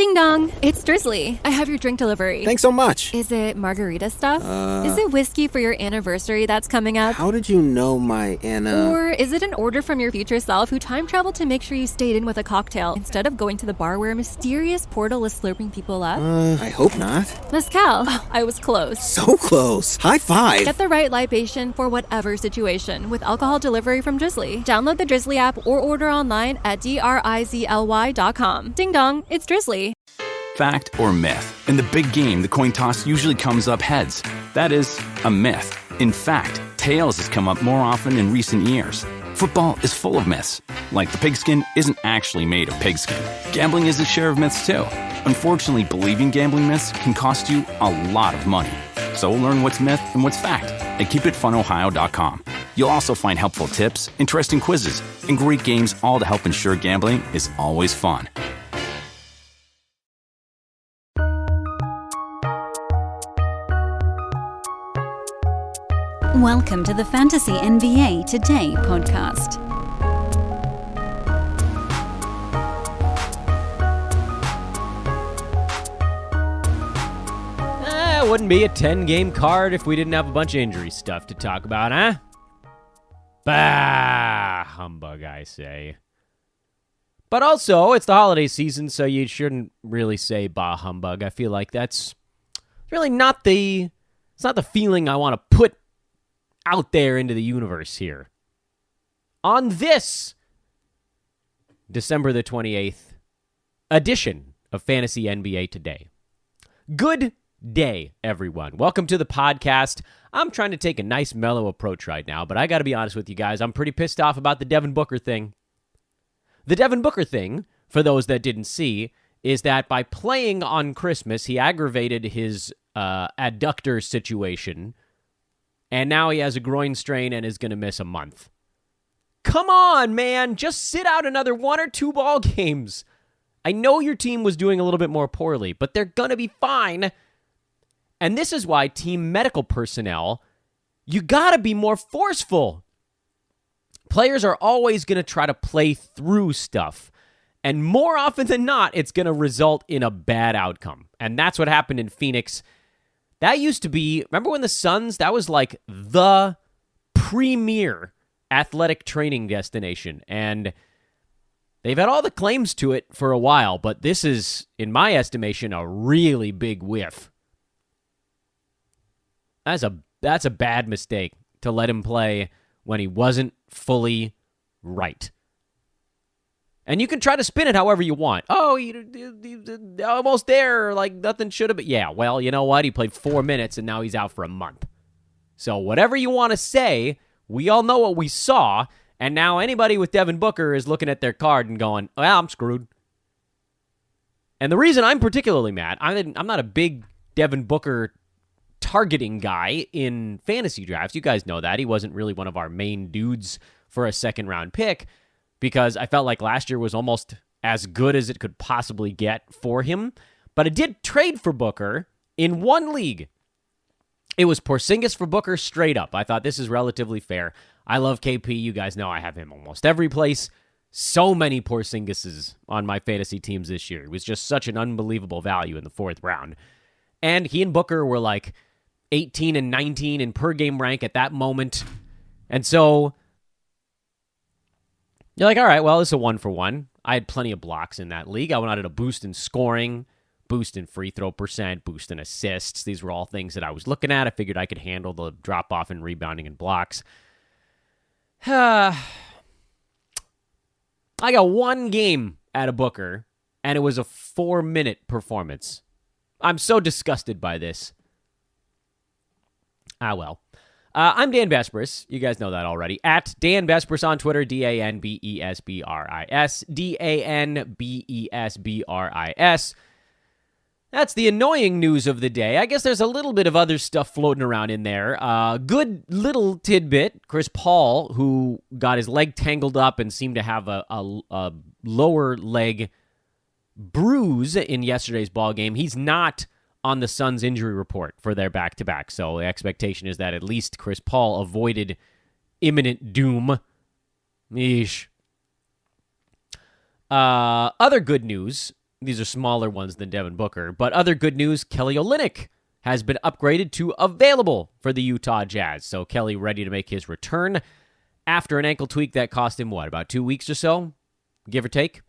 Ding dong, it's Drizzly. I have your drink delivery. Thanks so much. Is it margarita stuff? Is it whiskey for your anniversary that's coming up? How did you know my Anna? Or is it an order from your future self who time traveled to make sure you stayed in with a cocktail instead of going to the bar where a mysterious portal is slurping people up? I hope not. Mezcal. Oh, I was close. So close. High five. Get the right libation for whatever situation with alcohol delivery from Drizzly. Download the Drizzly app or order online at drizly.com. Ding dong, it's Drizzly. Fact or myth? In the big game, the coin toss usually comes up heads. That is a myth. In fact, tails has come up more often in recent years. Football is full of myths. Like the pigskin isn't actually made of pigskin. Gambling is a share of myths too. Unfortunately, believing gambling myths can cost you a lot of money. So learn what's myth and what's fact at keepitfunohio.com. You'll also find helpful tips, interesting quizzes, and great games, all to help ensure gambling is always fun. Welcome to the Fantasy NBA Today podcast. It wouldn't be a 10-game card if we didn't have a bunch of injury stuff to talk about, huh? Bah, humbug, I say. But also, it's the holiday season, so you shouldn't really say bah, humbug. I feel like that's really not the feeling I want to put out there into the universe here. On this December the 28th edition of Fantasy NBA Today. Good day, everyone. Welcome to the podcast. I'm trying to take a nice mellow approach right now, but I got to be honest with you guys. I'm pretty pissed off about the Devin Booker thing. The Devin Booker thing, for those that didn't see, is that by playing on Christmas, he aggravated his adductor situation, and now he has a groin strain and is going to miss a month. Come on, man. Just sit out another 1 or 2 ball games. I know your team was doing a little bit more poorly, but they're going to be fine. And this is why team medical personnel, you got to be more forceful. Players are always going to try to play through stuff. And more often than not, it's going to result in a bad outcome. And that's what happened in Phoenix. That used to be, remember when the Suns, that was like the premier athletic training destination. And they've had all the claims to it for a while, but this is, in my estimation, a really big whiff. That's a bad mistake to let him play when he wasn't fully right. And you can try to spin it however you want. Oh, you almost there, like nothing should have been. Yeah, well, you know what? He played 4 minutes and now he's out for a month. So whatever you want to say, we all know what we saw, and now anybody with Devin Booker is looking at their card and going, well, I'm screwed. And the reason I'm particularly mad, I'm not a big Devin Booker targeting guy in fantasy drafts. You guys know that. He wasn't really one of our main dudes for a second-round pick, because I felt like last year was almost as good as it could possibly get for him. But I did trade for Booker in one league. It was Porzingis for Booker straight up. I thought this is relatively fair. I love KP. You guys know I have him almost every place. So many Porzingises on my fantasy teams this year. It was just such an unbelievable value in the 4th round. And he and Booker were like 18 and 19 in per-game rank at that moment. And so you're like, all right, well, this is a 1-for-1. I had plenty of blocks in that league. I wanted a boost in scoring, boost in free throw percent, boost in assists. These were all things that I was looking at. I figured I could handle the drop-off in rebounding and blocks. I got 1 game out of Booker, and it was a 4-minute performance. I'm so disgusted by this. Ah, well. I'm Dan Besbris. You guys know that already. At Dan Besbris on Twitter, DanBesbris, DanBesbris. That's the annoying news of the day. I guess there's a little bit of other stuff floating around in there. Good little tidbit. Chris Paul, who got his leg tangled up and seemed to have a lower leg bruise in yesterday's ball game. He's not on the Suns injury report for their back-to-back. So the expectation is that at least Chris Paul avoided imminent doom. Yeesh. Other good news these are smaller ones than Devin Booker. But other good news, Kelly Olynyk has been upgraded to available for the Utah Jazz. So Kelly ready to make his return after an ankle tweak that cost him, about 2 weeks or so, give or take?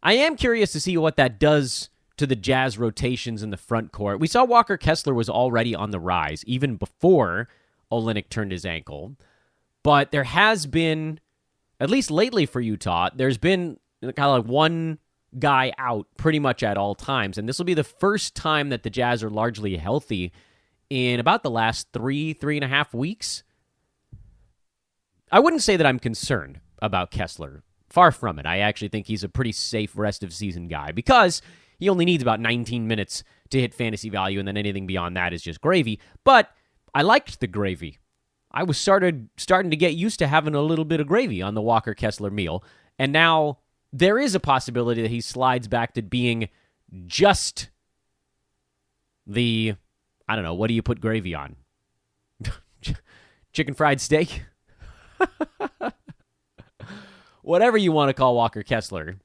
I am curious to see what that does to the Jazz rotations in the front court. We saw Walker Kessler was already on the rise, even before Olynyk turned his ankle. But there has been, at least lately for Utah, there's been kind of like one guy out pretty much at all times. And this will be the first time that the Jazz are largely healthy in about the last 3.5 weeks. I wouldn't say that I'm concerned about Kessler. Far from it. I actually think he's a pretty safe rest of season guy because he only needs about 19 minutes to hit fantasy value, and then anything beyond that is just gravy. But I liked the gravy. I was starting to get used to having a little bit of gravy on the Walker Kessler meal, and now there is a possibility that he slides back to being just the, I don't know, what do you put gravy on? Chicken fried steak? Whatever you want to call Walker Kessler,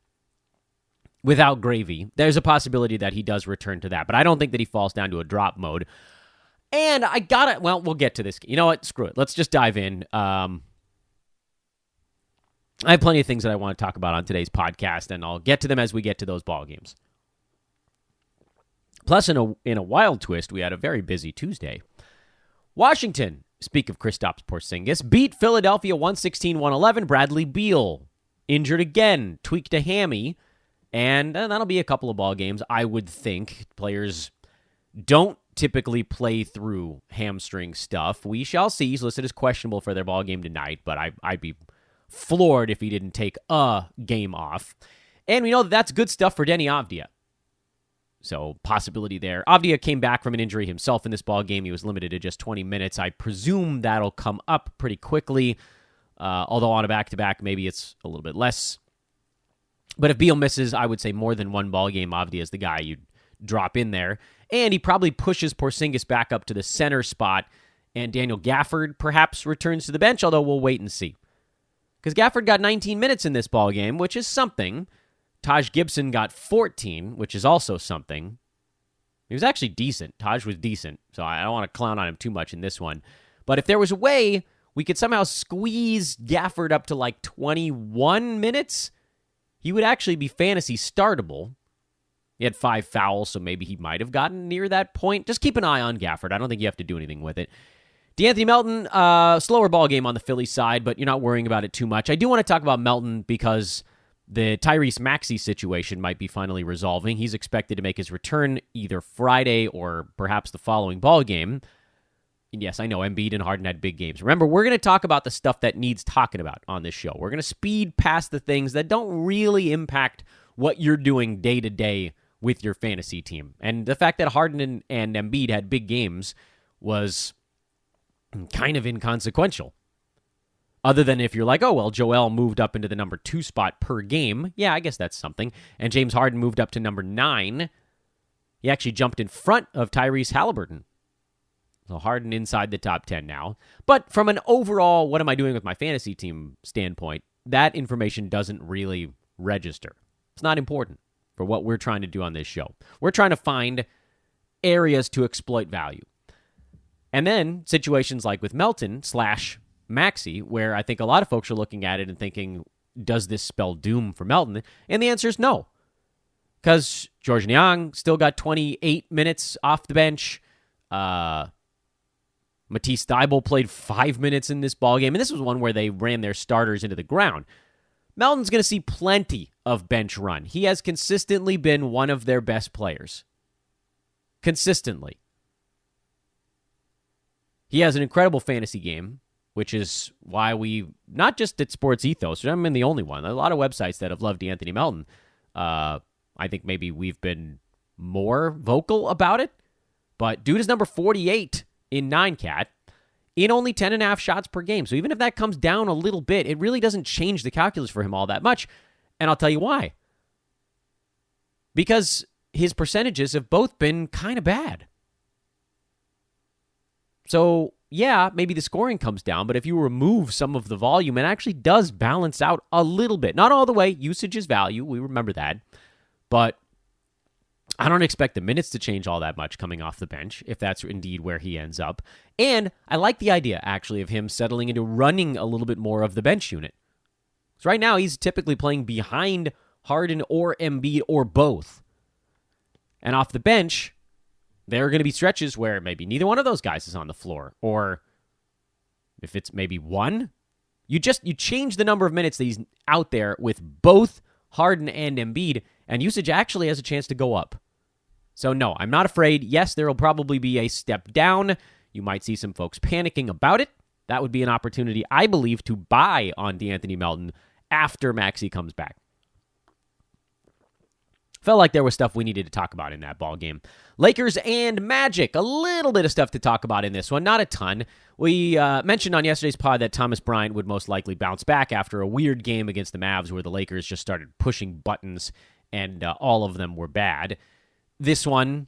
without gravy, there's a possibility that he does return to that. But I don't think that he falls down to a drop mode. And we'll get to this. You know what? Screw it. Let's just dive in. I have plenty of things that I want to talk about on today's podcast, and I'll get to them as we get to those ball games. Plus, in a wild twist, we had a very busy Tuesday. Washington, speak of Kristaps Porzingis, beat Philadelphia 116-111. Bradley Beal injured again, tweaked a hammy, and that'll be a couple of ball games, I would think. Players don't typically play through hamstring stuff. We shall see. He's listed as questionable for their ball game tonight, but I'd be floored if he didn't take a game off. And we know that's good stuff for Denny Avdia. So, possibility there. Avdia came back from an injury himself in this ball game. He was limited to just 20 minutes. I presume that'll come up pretty quickly. Although on a back-to-back, maybe it's a little bit less. But if Beal misses, I would say more than one ball game, Avdia is the guy you'd drop in there. And he probably pushes Porzingis back up to the center spot. And Daniel Gafford perhaps returns to the bench, although we'll wait and see. Because Gafford got 19 minutes in this ball game, which is something. Taj Gibson got 14, which is also something. He was actually decent. Taj was decent, so I don't want to clown on him too much in this one. But if there was a way we could somehow squeeze Gafford up to like 21 minutes, he would actually be fantasy startable. He had 5 fouls, so maybe he might have gotten near that point. Just keep an eye on Gafford. I don't think you have to do anything with it. DeAnthony Melton, slower ball game on the Philly side, but you're not worrying about it too much. I do want to talk about Melton because the Tyrese Maxey situation might be finally resolving. He's expected to make his return either Friday or perhaps the following ball game. And yes, I know Embiid and Harden had big games. Remember, we're going to talk about the stuff that needs talking about on this show. We're going to speed past the things that don't really impact what you're doing day to day with your fantasy team. And the fact that Harden and Embiid had big games was kind of inconsequential. Other than if you're like, oh, well, Joel moved up into the number 2 spot per game. Yeah, I guess that's something. And James Harden moved up to number 9. He actually jumped in front of Tyrese Halliburton. So Harden inside the top 10 now. But from an overall, what am I doing with my fantasy team standpoint, that information doesn't really register. It's not important for what we're trying to do on this show. We're trying to find areas to exploit value. And then situations like with Melton / Maxey, where I think a lot of folks are looking at it and thinking, does this spell doom for Melton? And the answer is no. Because George Niang still got 28 minutes off the bench. Matisse Thybulle played 5 minutes in this ballgame. And this was one where they ran their starters into the ground. Melton's going to see plenty of bench run. He has consistently been one of their best players. Consistently. He has an incredible fantasy game, which is why we, not just at Sports Ethos, I'm the only one. There's a lot of websites that have loved Anthony Melton. I think maybe we've been more vocal about it, but dude is number 48 in 9-cat in only 10.5 shots per game. So even if that comes down a little bit, it really doesn't change the calculus for him all that much. And I'll tell you why. Because his percentages have both been kind of bad. So, yeah, maybe the scoring comes down, but if you remove some of the volume, it actually does balance out a little bit. Not all the way. Usage is value. We remember that. But I don't expect the minutes to change all that much coming off the bench, if that's indeed where he ends up. And I like the idea, actually, of him settling into running a little bit more of the bench unit. So right now, he's typically playing behind Harden or Embiid or both. And off the bench, there are going to be stretches where maybe neither one of those guys is on the floor. Or if it's maybe one, you change the number of minutes that he's out there with both Harden and Embiid, and usage actually has a chance to go up. So no, I'm not afraid. Yes, there will probably be a step down. You might see some folks panicking about it. That would be an opportunity, I believe, to buy on DeAnthony Melton after Maxey comes back. Felt like there was stuff we needed to talk about in that ball game. Lakers and Magic. A little bit of stuff to talk about in this one. Not a ton. We mentioned on yesterday's pod that Thomas Bryant would most likely bounce back after a weird game against the Mavs where the Lakers just started pushing buttons and all of them were bad. This one,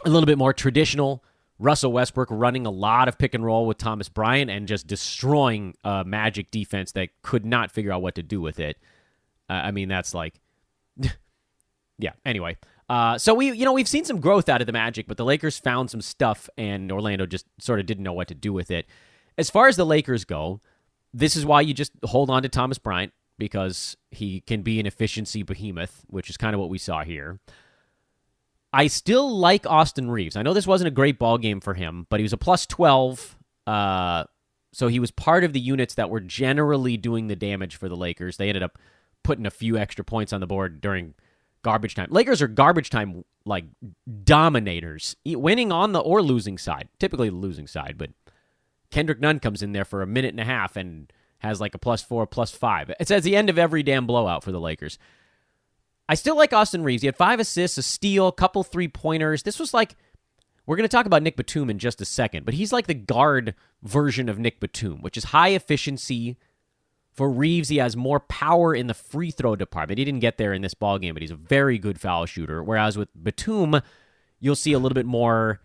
a little bit more traditional. Russell Westbrook running a lot of pick and roll with Thomas Bryant and just destroying a Magic defense that could not figure out what to do with it. That's like... Yeah, anyway. So we've seen some growth out of the Magic, but the Lakers found some stuff, and Orlando just sort of didn't know what to do with it. As far as the Lakers go, this is why you just hold on to Thomas Bryant, because he can be an efficiency behemoth, which is kind of what we saw here. I still like Austin Reeves. I know this wasn't a great ball game for him, but he was a plus 12, so he was part of the units that were generally doing the damage for the Lakers. They ended up putting a few extra points on the board during garbage time. Lakers are garbage time, like, dominators, winning on the or losing side, typically the losing side, but Kendrick Nunn comes in there for a minute and a half and has like a plus 4, plus 5. It's at the end of every damn blowout for the Lakers. I still like Austin Reeves. He had 5 assists, a steal, a couple 3-pointers. This was like, we're going to talk about Nick Batum in just a second, but he's like the guard version of Nick Batum, which is high efficiency. For Reeves, he has more power in the free throw department. He didn't get there in this ballgame, but he's a very good foul shooter. Whereas with Batum, you'll see a little bit more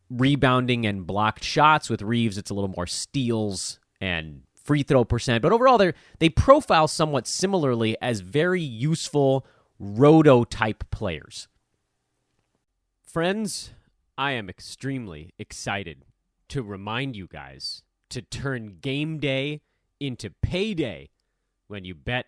rebounding and blocked shots. With Reeves, it's a little more steals and free throw percent. But overall, they profile somewhat similarly as very useful roto-type players. Friends, I am extremely excited to remind you guys to turn game day into payday when you bet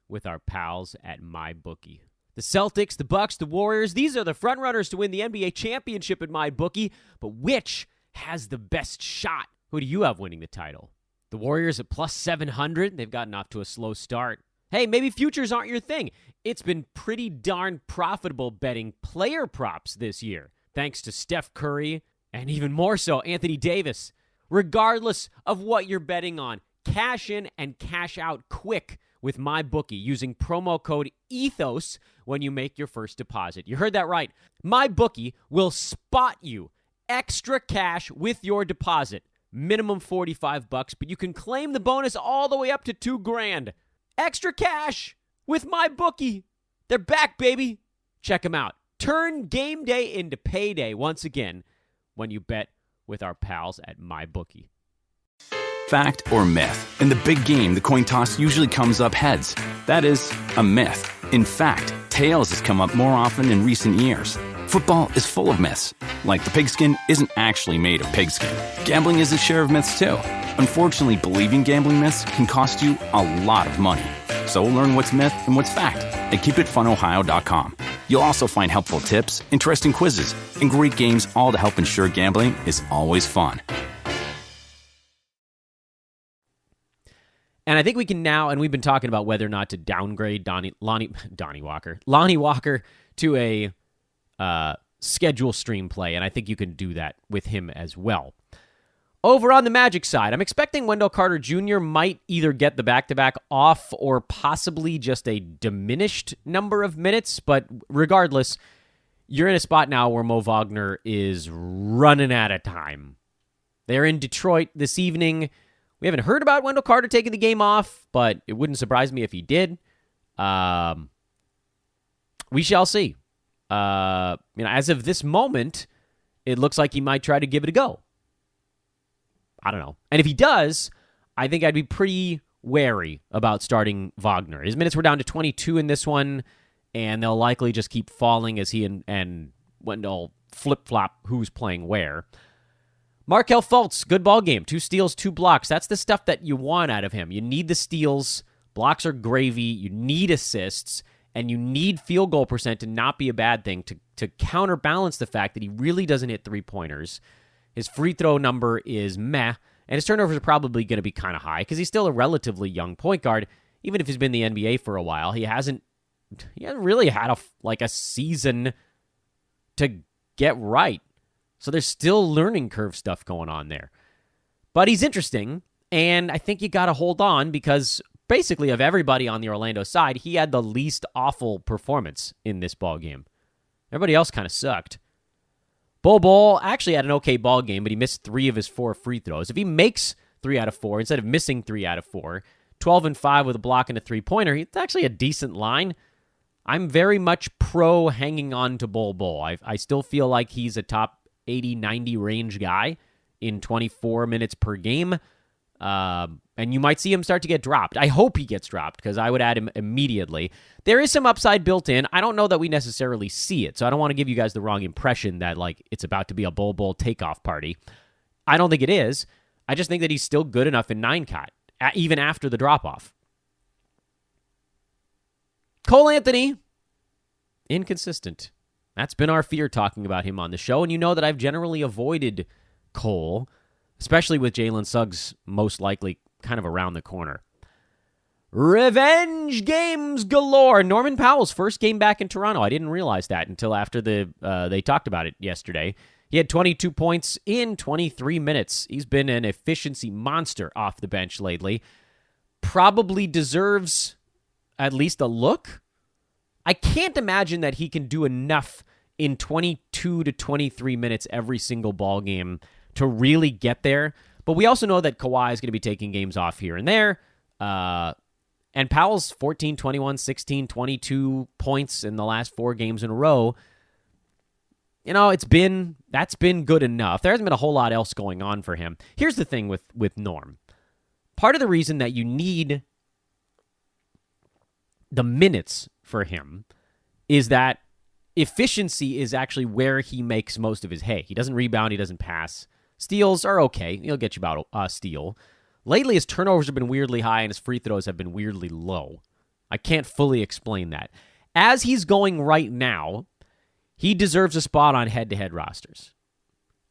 with our pals at MyBookie. The Celtics, the Bucks, the Warriors, these are the frontrunners to win the NBA championship at MyBookie, but which has the best shot? Who do you have winning the title? The Warriors at plus 700. They've gotten off to a slow start. Hey, maybe futures aren't your thing. It's been pretty darn profitable betting player props this year, thanks to Steph Curry and even more so Anthony Davis. Regardless of what you're betting on, cash in and cash out quick with MyBookie using promo code ETHOS when you make your first deposit. You heard that right. MyBookie will spot you extra cash with your deposit. Minimum $45, but you can claim the bonus all the way up to $2,000. Extra cash with MyBookie. They're back, baby. Check them out. Turn game day into payday once again when you bet with our pals at MyBookie. Fact or myth? In the big game, the coin toss usually comes up heads. That is a myth. In fact, tails has come up more often in recent years. Football is full of myths, like the pigskin isn't actually made of pigskin. Gambling is a share of myths too. Unfortunately, believing gambling myths can cost you a lot of money. So learn what's myth and what's fact at keepitfunohio.com. You'll also find helpful tips, interesting quizzes, and great games, all to help ensure gambling is always fun. And I think we can now, and we've been talking about whether or not to downgrade Lonnie Walker to a schedule stream play, and I think you can do that with him as well. Over on the Magic side, I'm expecting Wendell Carter Jr. might either get the back-to-back off or possibly just a diminished number of minutes, but regardless, you're in a spot now where Mo Wagner is running out of time. They're in Detroit this evening. We haven't heard about Wendell Carter taking the game off, but it wouldn't surprise me if he did. We shall see. As of this moment, it looks like he might try to give it a go. I don't know. And if he does, I think I'd be pretty wary about starting Wagner. His minutes were down to 22 in this one, and they'll likely just keep falling as he and Wendell flip-flop who's playing where. Markelle Fultz, good ball game. 2 steals, 2 blocks. That's the stuff that you want out of him. You need the steals. Blocks are gravy. You need assists, and you need field goal percent to not be a bad thing to counterbalance the fact that he really doesn't hit three-pointers. His free throw number is meh, and his turnovers are probably going to be kind of high because he's still a relatively young point guard. Even if he's been in the NBA for a while, he hasn't really had a season to get right. So there's still learning curve stuff going on there. But he's interesting, and I think you got to hold on because basically of everybody on the Orlando side, he had the least awful performance in this ball game. Everybody else kind of sucked. Bol actually had an okay ball game, but he missed 3 of his 4 free throws. If he makes 3 out of 4 instead of missing 3 out of 4, 12 and 5 with a block and a three-pointer, it's actually a decent line. I'm very much pro hanging on to Bol. I still feel like he's a top 80, 90 range guy in 24 minutes per game. And you might see him start to get dropped. I hope he gets dropped because I would add him immediately. There is some upside built in. I don't know that we necessarily see it, so I don't want to give you guys the wrong impression that it's about to be a Bol takeoff party. I don't think it is. I just think that he's still good enough in 9-cot, even after the drop-off. Cole Anthony, inconsistent. That's been our fear talking about him on the show, and you know that I've generally avoided Cole, especially with Jalen Suggs most likely kind of around the corner. Revenge games galore. Norman Powell's first game back in Toronto. I didn't realize that until after they talked about it yesterday. He had 22 points in 23 minutes. He's been an efficiency monster off the bench lately. Probably deserves at least a look. I can't imagine that he can do enough in 22 to 23 minutes every single ball game to really get there. But we also know that Kawhi is going to be taking games off here and there. And Powell's 14, 21, 16, 22 points in the last 4 games in a row. That's been good enough. There hasn't been a whole lot else going on for him. Here's the thing with Norm. Part of the reason that you need the minutes for him is that efficiency is actually where he makes most of his hay. He doesn't rebound. He doesn't pass. Steals are okay. He'll get you about a steal. Lately, his turnovers have been weirdly high and his free throws have been weirdly low. I can't fully explain that. As he's going right now, he deserves a spot on head-to-head rosters.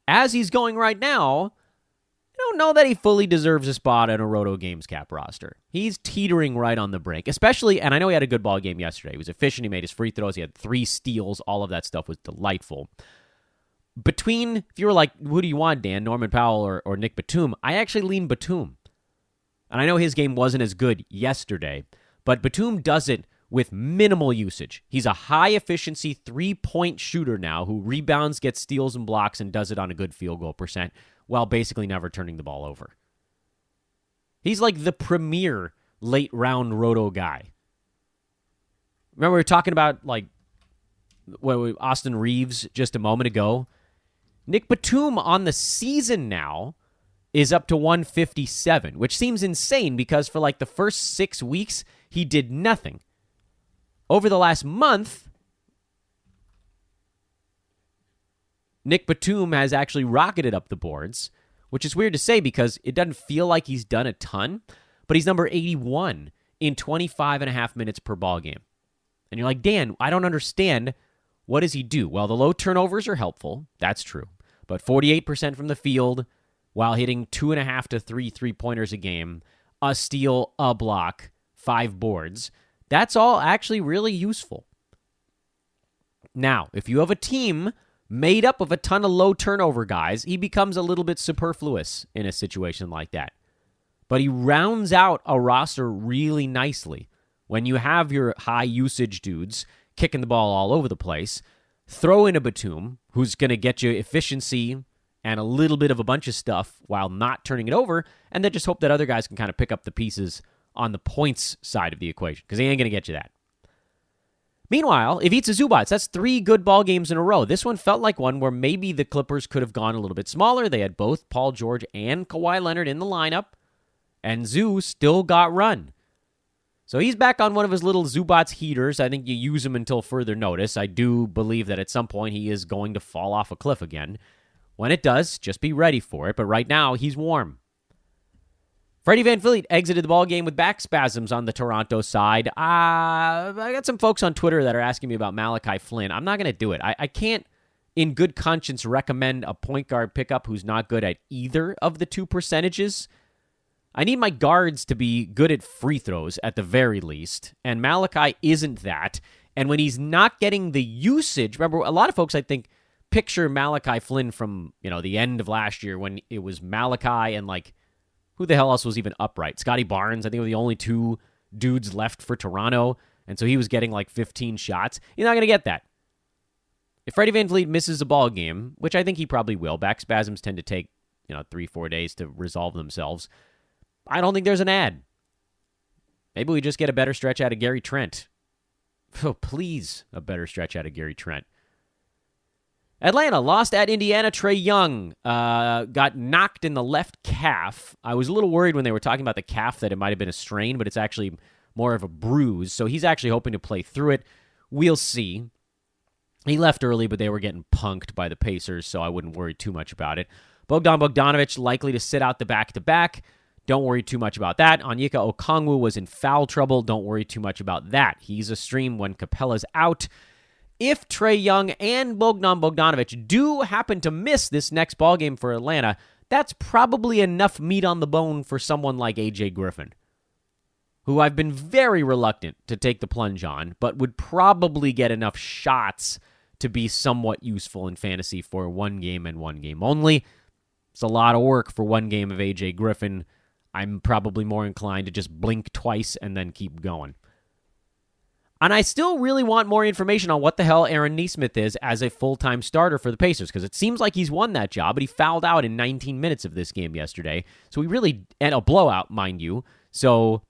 As he's going right now, I don't know that he fully deserves a spot on a Roto Games Cap roster. He's teetering right on the brink, especially, and I know he had a good ball game yesterday. He was efficient. He made his free throws. He had 3 steals. All of that stuff was delightful. If you were like, who do you want, Dan, Norman Powell or Nick Batum, I actually lean Batum. And I know his game wasn't as good yesterday, but Batum does it with minimal usage. He's a high-efficiency 3-point shooter now who rebounds, gets steals and blocks, and does it on a good field goal percent while basically never turning the ball over. He's like the premier late-round roto guy. Remember we were talking about Austin Reeves just a moment ago? Nick Batum on the season now is up to 157, which seems insane because for the first 6 weeks, he did nothing. Over the last month, Nick Batum has actually rocketed up the boards, which is weird to say because it doesn't feel like he's done a ton, but he's number 81 in 25 and a half minutes per ball game. And you're like, Dan, I don't understand. What does he do? Well, the low turnovers are helpful. That's true. But 48% from the field while hitting 2.5 to 3 3-pointers a game, a steal, a block, 5 boards. That's all actually really useful. Now, if you have a team made up of a ton of low turnover guys, he becomes a little bit superfluous in a situation like that. But he rounds out a roster really nicely. When you have your high usage dudes kicking the ball all over the place, throw in a Batum who's going to get you efficiency and a little bit of a bunch of stuff while not turning it over, and then just hope that other guys can kind of pick up the pieces on the points side of the equation, because he ain't going to get you that. Meanwhile, Ivica Zubac, that's 3 good ball games in a row. This one felt like one where maybe the Clippers could have gone a little bit smaller. They had both Paul George and Kawhi Leonard in the lineup, and Zoo still got run. So he's back on one of his little Zubats heaters. I think you use him until further notice. I do believe that at some point he is going to fall off a cliff again. When it does, just be ready for it. But right now, he's warm. Freddie VanVleet exited the ballgame with back spasms on the Toronto side. I got some folks on Twitter that are asking me about Malachi Flynn. I'm not going to do it. I can't, in good conscience, recommend a point guard pickup who's not good at either of the two percentages. I need my guards to be good at free throws at the very least, and Malachi isn't that. And when he's not getting the usage, remember, a lot of folks, I think, picture Malachi Flynn from, the end of last year when it was Malachi and, who the hell else was even upright? Scotty Barnes, I think, were the only two dudes left for Toronto, and so he was getting, 15 shots. You're not going to get that. If Freddie VanVleet misses a ball game, which I think he probably will, back spasms tend to take, 3-4 days to resolve themselves, I don't think there's an ad. Maybe we just get a better stretch out of Gary Trent. Oh, please, a better stretch out of Gary Trent. Atlanta lost at Indiana. Trae Young got knocked in the left calf. I was a little worried when they were talking about the calf that it might have been a strain, but it's actually more of a bruise. So he's actually hoping to play through it. We'll see. He left early, but they were getting punked by the Pacers, so I wouldn't worry too much about it. Bogdan Bogdanovic likely to sit out the back-to-back. Don't worry too much about that. Onyeka Okongwu was in foul trouble. Don't worry too much about that. He's a stream when Capella's out. If Trae Young and Bogdan Bogdanovic do happen to miss this next ballgame for Atlanta, that's probably enough meat on the bone for someone like A.J. Griffin, who I've been very reluctant to take the plunge on, but would probably get enough shots to be somewhat useful in fantasy for one game and one game only. It's a lot of work for one game of A.J. Griffin. I'm probably more inclined to just blink twice and then keep going. And I still really want more information on what the hell Aaron Nesmith is as a full-time starter for the Pacers, because it seems like he's won that job, but he fouled out in 19 minutes of this game yesterday. So and a blowout, mind you. So,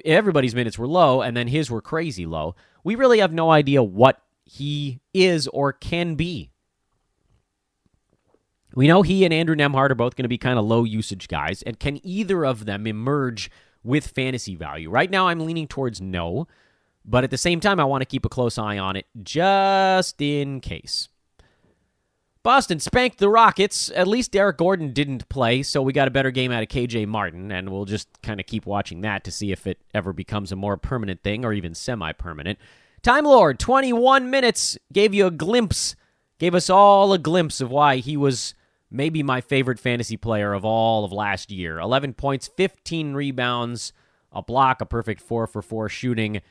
everybody's minutes were low, and then his were crazy low. We really have no idea what he is or can be. We know he and Andrew Nembhard are both going to be kind of low-usage guys, and can either of them emerge with fantasy value? Right now, I'm leaning towards no, but at the same time, I want to keep a close eye on it just in case. Boston spanked the Rockets. At least Derek Gordon didn't play, so we got a better game out of KJ Martin, and we'll just kind of keep watching that to see if it ever becomes a more permanent thing or even semi-permanent. Time Lord, 21 minutes, gave us all a glimpse of why he was maybe my favorite fantasy player of all of last year. 11 points, 15 rebounds, a block, a perfect 4 for 4 shooting.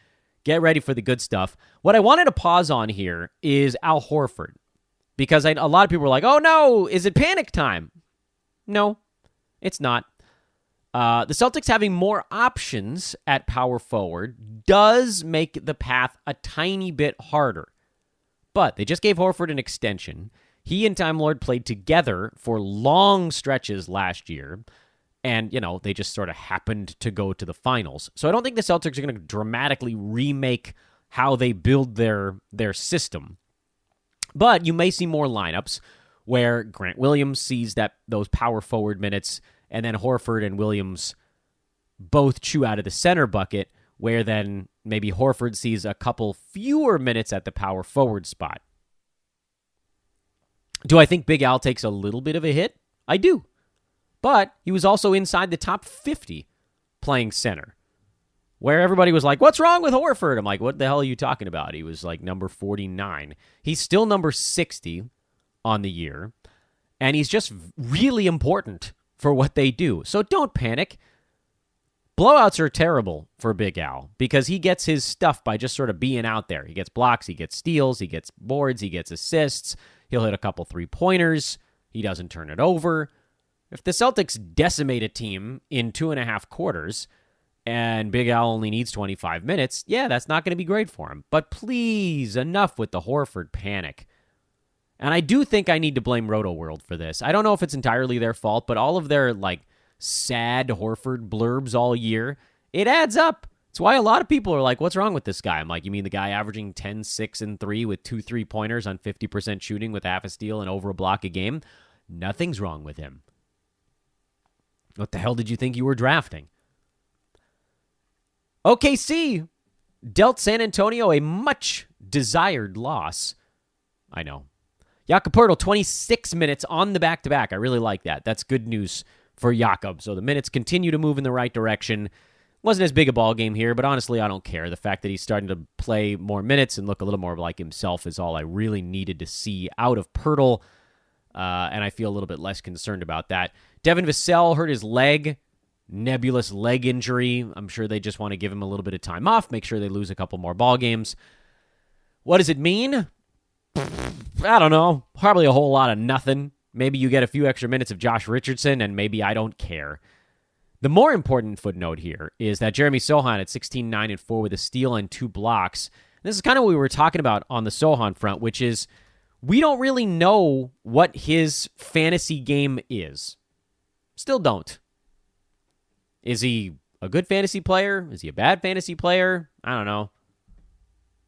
Get ready for the good stuff. What I wanted to pause on here is Al Horford, because a lot of people were like, oh no, is it panic time? No, it's not. The Celtics having more options at power forward does make the path a tiny bit harder. But they just gave Horford an extension. He and Time Lord played together for long stretches last year, and, they just sort of happened to go to the finals. So I don't think the Celtics are going to dramatically remake how they build their system. But you may see more lineups where Grant Williams sees those power forward minutes, and then Horford and Williams both chew out of the center bucket, where then maybe Horford sees a couple fewer minutes at the power forward spot. Do I think Big Al takes a little bit of a hit? I do. But he was also inside the top 50 playing center, where everybody was like, what's wrong with Horford? I'm like, what the hell are you talking about? He was number 49. He's still number 60 on the year, and he's just really important for what they do. So don't panic. Blowouts are terrible for Big Al because he gets his stuff by just sort of being out there. He gets blocks, he gets steals, he gets boards, he gets assists. He'll hit a couple three-pointers. He doesn't turn it over. If the Celtics decimate a team in 2.5 quarters and Big Al only needs 25 minutes, yeah, that's not going to be great for him. But please, enough with the Horford panic. And I do think I need to blame Roto World for this. I don't know if it's entirely their fault, but all of their, sad Horford blurbs all year, it adds up. It's why a lot of people are like, what's wrong with this guy? I'm like, you mean the guy averaging 10, 6, and 3 with 2 3-pointers on 50% shooting with half a steal and over a block a game? Nothing's wrong with him. What the hell did you think you were drafting? OKC dealt San Antonio a much-desired loss. I know. Jakob Poeltl, 26 minutes on the back-to-back. I really like that. That's good news for Jakob. So the minutes continue to move in the right direction. Wasn't as big a ball game here, but honestly, I don't care. The fact that he's starting to play more minutes and look a little more like himself is all I really needed to see out of Poeltl, and I feel a little bit less concerned about that. Devin Vassell hurt his leg. Nebulous leg injury. I'm sure they just want to give him a little bit of time off, make sure they lose a couple more ball games. What does it mean? I don't know. Probably a whole lot of nothing. Maybe you get a few extra minutes of Josh Richardson, and maybe I don't care. The more important footnote here is that Jeremy Sohan at 16-9-4 with a steal and 2 blocks. This is kind of what we were talking about on the Sohan front, which is we don't really know what his fantasy game is. Still don't. Is he a good fantasy player? Is he a bad fantasy player? I don't know.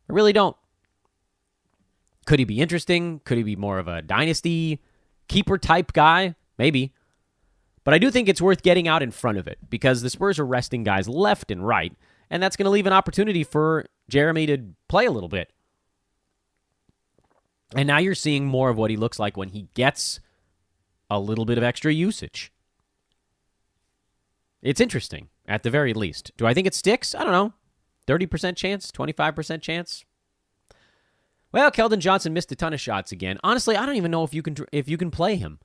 I really don't. Could he be interesting? Could he be more of a dynasty keeper type guy? Maybe. But I do think it's worth getting out in front of it because the Spurs are resting guys left and right, and that's going to leave an opportunity for Jeremy to play a little bit. And now you're seeing more of what he looks like when he gets a little bit of extra usage. It's interesting, at the very least. Do I think it sticks? I don't know. 30% chance? 25% chance? Well, Keldon Johnson missed a ton of shots again. Honestly, I don't even know if you can play him.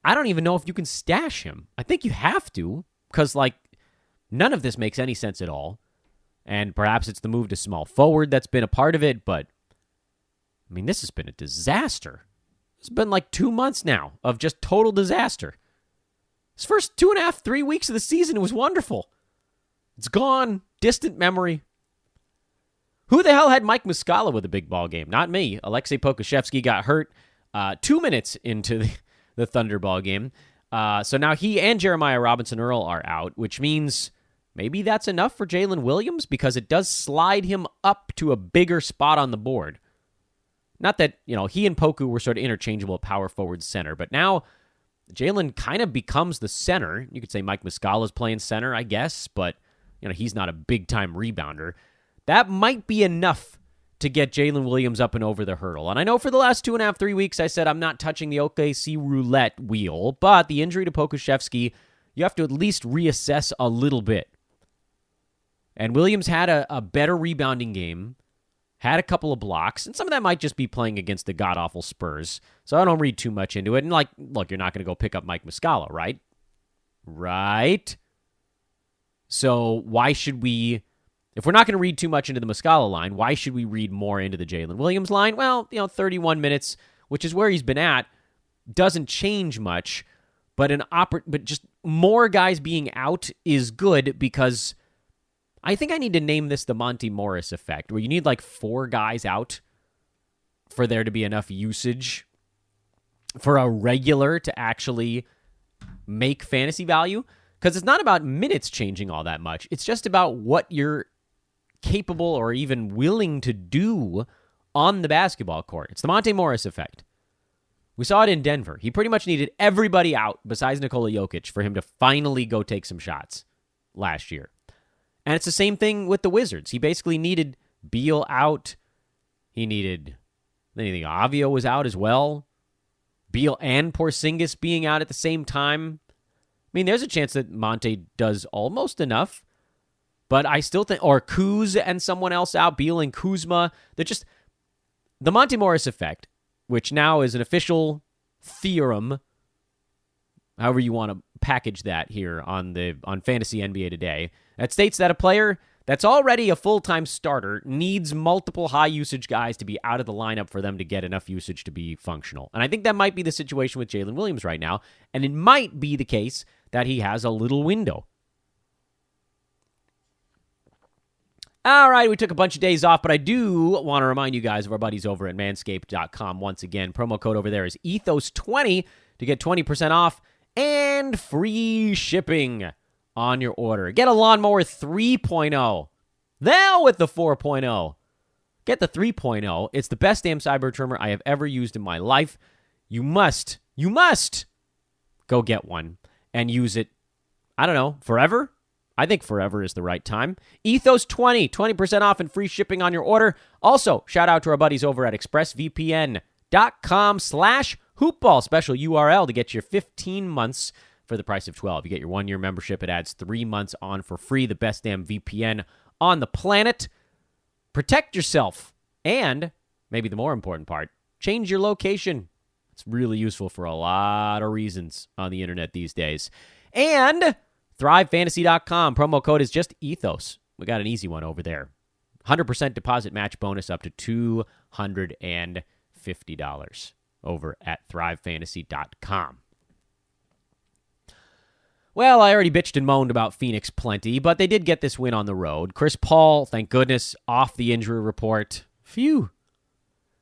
I don't even know if you can stash him. I think you have to, because, none of this makes any sense at all. And perhaps it's the move to small forward that's been a part of it, but, this has been a disaster. It's been 2 months now of just total disaster. His first 2.5, 3 weeks of the season was wonderful. It's gone. Distant memory. Who the hell had Mike Muscala with a big ball game? Not me. Alexei Pokusevski got hurt 2 minutes into the Thunder ball game. So now he and Jeremiah Robinson-Earl are out, which means maybe that's enough for Jalen Williams because it does slide him up to a bigger spot on the board. Not that, he and Poku were sort of interchangeable power forward center, but now Jalen kind of becomes the center. You could say Mike Muscala's playing center, I guess, but he's not a big-time rebounder. That might be enough to get Jalen Williams up and over the hurdle. And I know for the last 2.5, 3 weeks, I said I'm not touching the OKC roulette wheel, but the injury to Pokusevski, you have to at least reassess a little bit. And Williams had a better rebounding game, had a couple of blocks, and some of that might just be playing against the god-awful Spurs. So I don't read too much into it. And, look, you're not going to go pick up Mike Muscala, right? Right? So why should we, if we're not going to read too much into the Muscala line, why should we read more into the Jalen Williams line? Well, 31 minutes, which is where he's been at, doesn't change much, but but just more guys being out is good because I think I need to name this the Monty Morris effect, where you need 4 guys out for there to be enough usage for a regular to actually make fantasy value. Because it's not about minutes changing all that much. It's just about what you're capable or even willing to do on the basketball court. It's the Monte Morris effect. We saw it in Denver. He pretty much needed everybody out besides Nikola Jokic for him to finally go take some shots last year. And it's the same thing with the Wizards. He basically needed Beal out. I think Avio was out as well. Beal and Porzingis being out at the same time. There's a chance that Monte does almost enough, but I still think, or Kuz and someone else out, Beal and Kuzma, they're just, the Monte Morris effect, which now is an official theorem, however you want to package that here on Fantasy NBA Today, that states that a player that's already a full-time starter needs multiple high-usage guys to be out of the lineup for them to get enough usage to be functional. And I think that might be the situation with Jalen Williams right now, and it might be the case that he has a little window. All right, we took a bunch of days off, but I do want to remind you guys of our buddies over at Manscaped.com. Once again, promo code over there is Ethos20 to get 20% off and free shipping on your order. Get a Lawnmower 3.0. Now with the 4.0. Get the 3.0. It's the best damn cyber trimmer I have ever used in my life. You must go get one and use it, I don't know, forever? I think forever is the right time. Ethos 20% off and free shipping on your order. Also, shout out to our buddies over at expressvpn.com/hoopball. Special URL to get your 15 months for the price of 12. You get your 1-year membership. It adds 3 months on for free. The best damn VPN on the planet. Protect yourself. And, maybe the more important part, change your location. It's really useful for a lot of reasons on the internet these days. And ThriveFantasy.com. Promo code is just Ethos. We got an easy one over there. 100% deposit match bonus up to $250 over at ThriveFantasy.com. Well, I already bitched and moaned about Phoenix plenty, but they did get this win on the road. Chris Paul, thank goodness, off the injury report. Phew.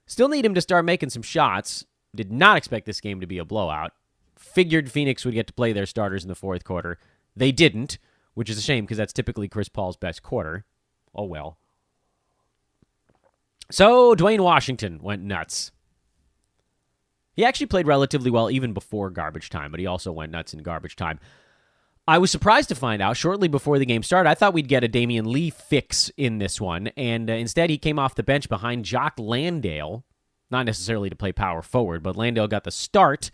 Still need him to start making some shots. Did not expect this game to be a blowout. Figured Phoenix would get to play their starters in the fourth quarter. They didn't, which is a shame because that's typically Chris Paul's best quarter. Oh, well. So, Dwayne Washington went nuts. He actually played relatively well even before garbage time, but he also went nuts in garbage time. I was surprised to find out shortly before the game started, I thought we'd get a Damian Lee fix in this one, and instead he came off the bench behind Jock Landale, not necessarily to play power forward, but Landale got the start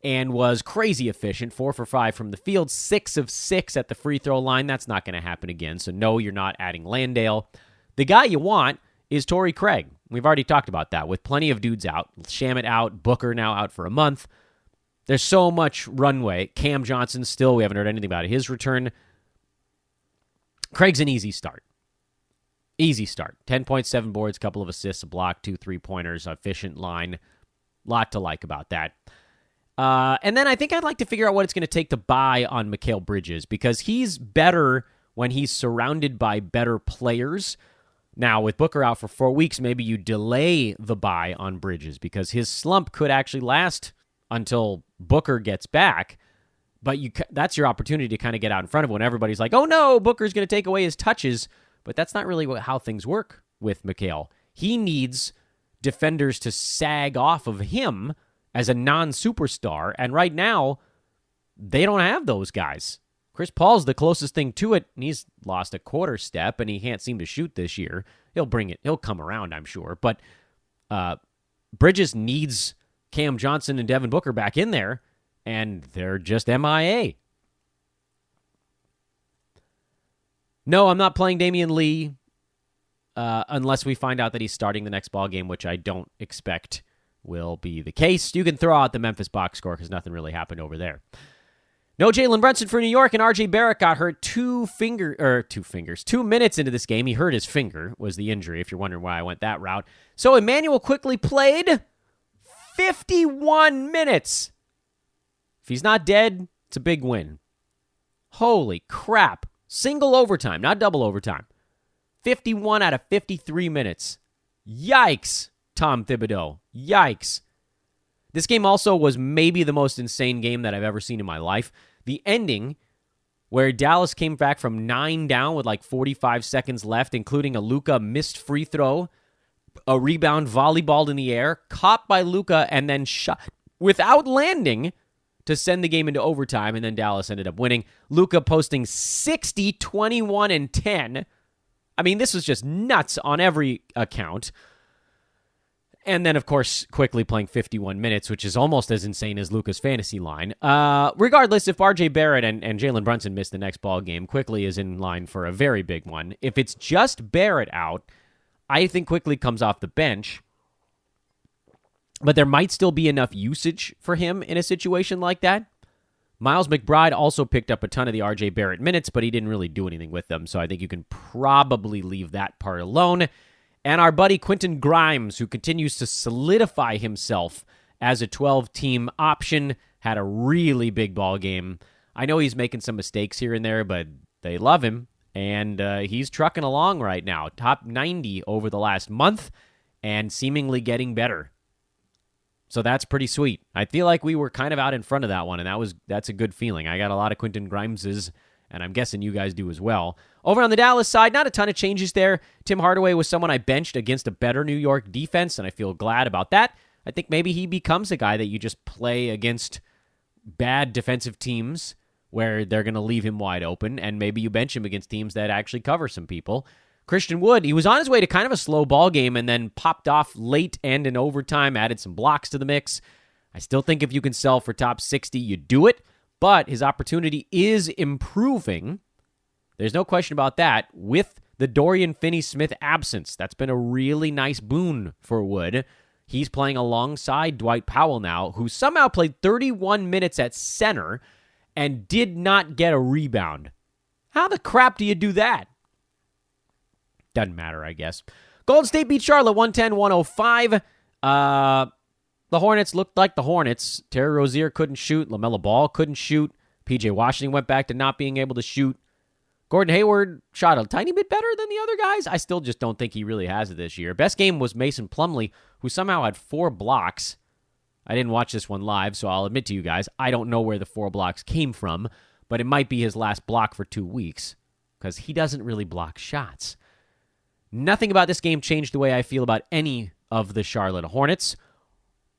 and was crazy efficient, 4 for 5 from the field, 6 of 6 at the free throw line. That's not going to happen again, so no, you're not adding Landale. The guy you want is Torrey Craig. We've already talked about that, with plenty of dudes out. Shamet out, Booker now out for a month. There's so much runway. Cam Johnson still, we haven't heard anything about his return. Craig's an easy start. Easy start. 10.7 boards, couple of assists, a block, 2 3-pointers, efficient line. Lot to like about that. And then I think I'd like to figure out what it's going to take to buy on Mikal Bridges, because he's better when he's surrounded by better players. Now, with Booker out for 4 weeks, maybe you delay the buy on Bridges, because his slump could actually last until Booker gets back, but that's your opportunity to kind of get out in front of it when everybody's like, oh no, Booker's going to take away his touches, but that's not really how things work with Mikal. He needs defenders to sag off of him as a non-superstar, and right now, they don't have those guys. Chris Paul's the closest thing to it, and he's lost a quarter step, and he can't seem to shoot this year. He'll bring it. He'll come around, I'm sure, but Bridges needs Cam Johnson and Devin Booker back in there, and they're just MIA. No, I'm not playing Damian Lee unless we find out that he's starting the next ball game, which I don't expect will be the case. You can throw out the Memphis box score because nothing really happened over there. No Jalen Brunson for New York, and RJ Barrett got hurt 2 minutes into this game. He hurt his finger, was the injury, if you're wondering why I went that route. So Emmanuel quickly played 51 minutes. If he's not dead, it's a big win. Holy crap. Single overtime, not double overtime. 51 out of 53 minutes. Yikes, Tom Thibodeau. Yikes. This game also was maybe the most insane game that I've ever seen in my life. The ending, where Dallas came back from 9 down with like 45 seconds left, including a Luka missed free throw, a rebound volleyballed in the air, caught by Luka, and then shot without landing to send the game into overtime, and then Dallas ended up winning. Luka posting 60, 21, and 10. I mean, this was just nuts on every account. And then, of course, quickly playing 51 minutes, which is almost as insane as Luka's fantasy line. Regardless, if RJ Barrett and Jalen Brunson miss the next ball game, Quickly is in line for a very big one. If it's just Barrett out, I think Quickly comes off the bench, but there might still be enough usage for him in a situation like that. Miles McBride also picked up a ton of the RJ Barrett minutes, but he didn't really do anything with them, so I think you can probably leave that part alone. And our buddy Quentin Grimes, who continues to solidify himself as a 12-team option, had a really big ball game. I know he's making some mistakes here and there, but they love him, and he's trucking along right now. Top 90 over the last month, and seemingly getting better. So that's pretty sweet. I feel like we were kind of out in front of that one, and that's a good feeling. I got a lot of Quentin Grimeses, and I'm guessing you guys do as well. Over on the Dallas side, not a ton of changes there. Tim Hardaway was someone I benched against a better New York defense, and I feel glad about that. I think maybe he becomes a guy that you just play against bad defensive teams where they're going to leave him wide open, and maybe you bench him against teams that actually cover some people. Christian Wood, he was on his way to kind of a slow ball game and then popped off late and in overtime, added some blocks to the mix. I still think if you can sell for top 60, you do it, but his opportunity is improving. There's no question about that. With the Dorian Finney-Smith absence, that's been a really nice boon for Wood. He's playing alongside Dwight Powell now, who somehow played 31 minutes at center and did not get a rebound. How the crap do you do that? Doesn't matter, I guess. Golden State beat Charlotte 110-105. The Hornets looked like the Hornets. Terry Rozier couldn't shoot. LaMelo Ball couldn't shoot. P.J. Washington went back to not being able to shoot. Gordon Hayward shot a tiny bit better than the other guys. I still just don't think he really has it this year. Best game was Mason Plumlee, who somehow had 4 blocks. I didn't watch this one live, so I'll admit to you guys, I don't know where the 4 blocks came from, but it might be his last block for 2 weeks, because he doesn't really block shots. Nothing about this game changed the way I feel about any of the Charlotte Hornets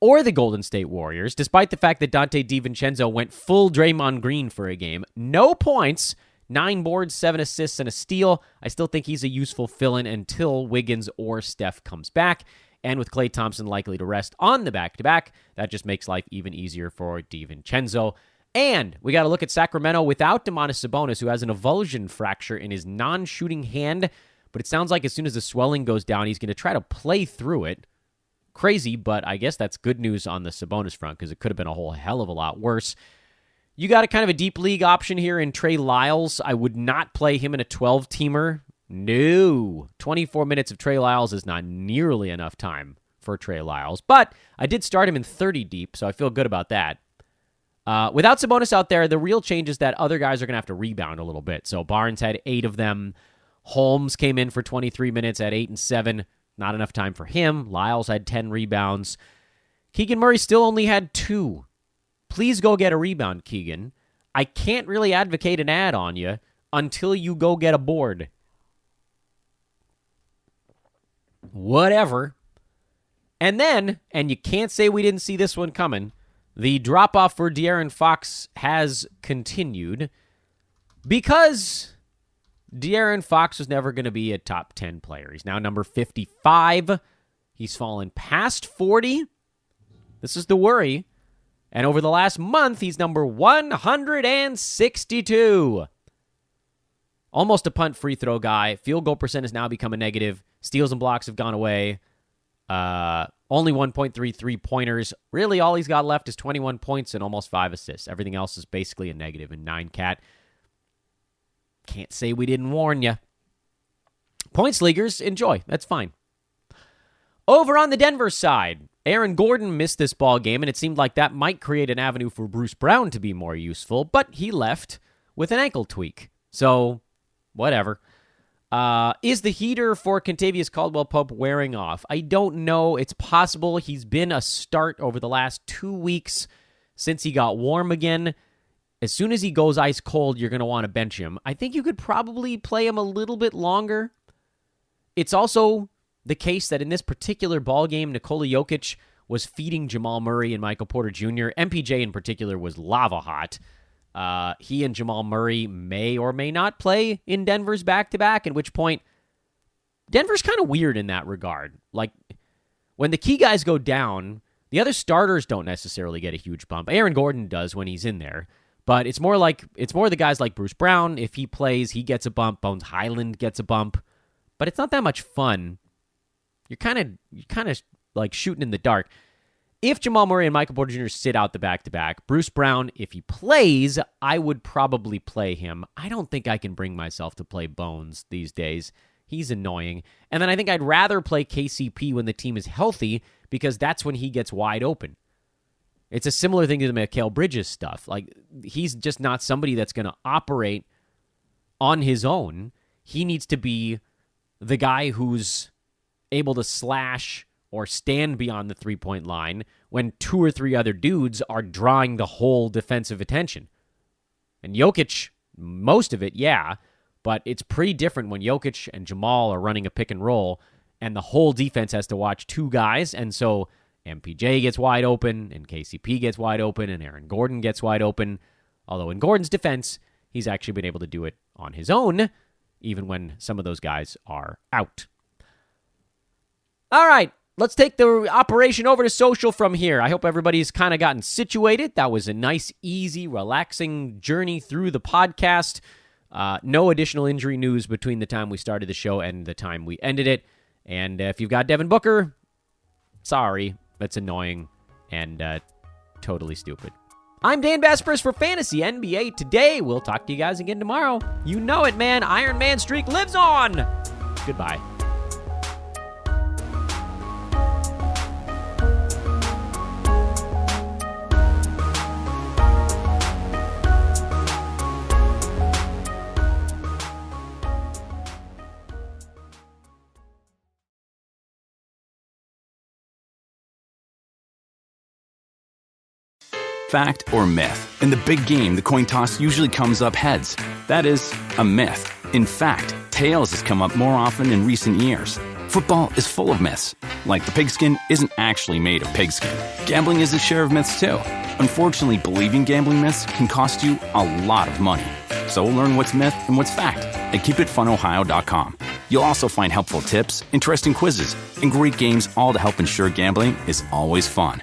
or the Golden State Warriors, despite the fact that Dante DiVincenzo went full Draymond Green for a game. No points, 9 boards, 7 assists, and a steal. I still think he's a useful fill-in until Wiggins or Steph comes back. And with Klay Thompson likely to rest on the back-to-back, that just makes life even easier for DiVincenzo. And we got to look at Sacramento without Domantas Sabonis, who has an avulsion fracture in his non-shooting hand. But it sounds like as soon as the swelling goes down, he's going to try to play through it. Crazy, but I guess that's good news on the Sabonis front because it could have been a whole hell of a lot worse. You got a kind of a deep league option here in Trey Lyles. I would not play him in a 12-teamer. No. 24 minutes of Trey Lyles is not nearly enough time for Trey Lyles. But I did start him in 30 deep, so I feel good about that. Without Sabonis out there, the real change is that other guys are going to have to rebound a little bit. So Barnes had 8 of them. Holmes came in for 23 minutes at 8 and 7. Not enough time for him. Lyles had 10 rebounds. Keegan Murray still only had 2. Please go get a rebound, Keegan. I can't really advocate an ad on you until you go get a board. Whatever. And then, and you can't say we didn't see this one coming, the drop-off for De'Aaron Fox has continued because De'Aaron Fox was never going to be a top 10 player. He's now number 55. He's fallen past 40. This is the worry. And over the last month, he's number 162. Almost a punt free throw guy. Field goal percent has now become a negative. Steals and blocks have gone away. Only 1.3 three-pointers. Really, all he's got left is 21 points and almost 5 assists. Everything else is basically a negative in 9-cat. Can't say we didn't warn you. Points leaguers, enjoy. That's fine. Over on the Denver side, Aaron Gordon missed this ball game, and it seemed like that might create an avenue for Bruce Brown to be more useful, but he left with an ankle tweak. So, whatever. Is the heater for Kentavious Caldwell-Pope wearing off? I don't know. It's possible. He's been a start over the last 2 weeks since he got warm again. As soon as he goes ice cold, you're going to want to bench him. I think you could probably play him a little bit longer. It's also the case that in this particular ball game, Nikola Jokic was feeding Jamal Murray and Michael Porter Jr. MPJ in particular was lava hot. He and Jamal Murray may or may not play in Denver's back-to-back, at which point Denver's kind of weird in that regard. Like, when the key guys go down, the other starters don't necessarily get a huge bump. Aaron Gordon does when he's in there. But it's more the guys like Bruce Brown. If he plays, he gets a bump. Bones Highland gets a bump. But it's not that much fun. You're kind of like shooting in the dark. If Jamal Murray and Michael Porter Jr. sit out the back-to-back, Bruce Brown, if he plays, I would probably play him. I don't think I can bring myself to play Bones these days. He's annoying. And then I think I'd rather play KCP when the team is healthy because that's when he gets wide open. It's a similar thing to the Mikal Bridges stuff. Like, he's just not somebody that's going to operate on his own. He needs to be the guy who's able to slash or stand beyond the three-point line when 2 or 3 other dudes are drawing the whole defensive attention. And Jokic, most of it, yeah, but it's pretty different when Jokic and Jamal are running a pick and roll and the whole defense has to watch 2 guys, and so MPJ gets wide open, and KCP gets wide open, and Aaron Gordon gets wide open. Although in Gordon's defense, he's actually been able to do it on his own, even when some of those guys are out. All right, let's take the operation over to social from here. I hope everybody's kind of gotten situated. That was a nice, easy, relaxing journey through the podcast. No additional injury news between the time we started the show and the time we ended it. And if you've got Devin Booker, sorry, that's annoying and totally stupid. I'm Dan Vespers for Fantasy NBA Today. We'll talk to you guys again tomorrow. You know it, man. Iron Man streak lives on. Goodbye. Fact or myth? In the big game, the coin toss usually comes up heads. That is a myth. In fact, tails has come up more often in recent years. Football is full of myths. Like the pigskin isn't actually made of pigskin. Gambling is a share of myths too. Unfortunately, believing gambling myths can cost you a lot of money. So learn what's myth and what's fact at keepitfunohio.com. You'll also find helpful tips, interesting quizzes, and great games, all to help ensure gambling is always fun.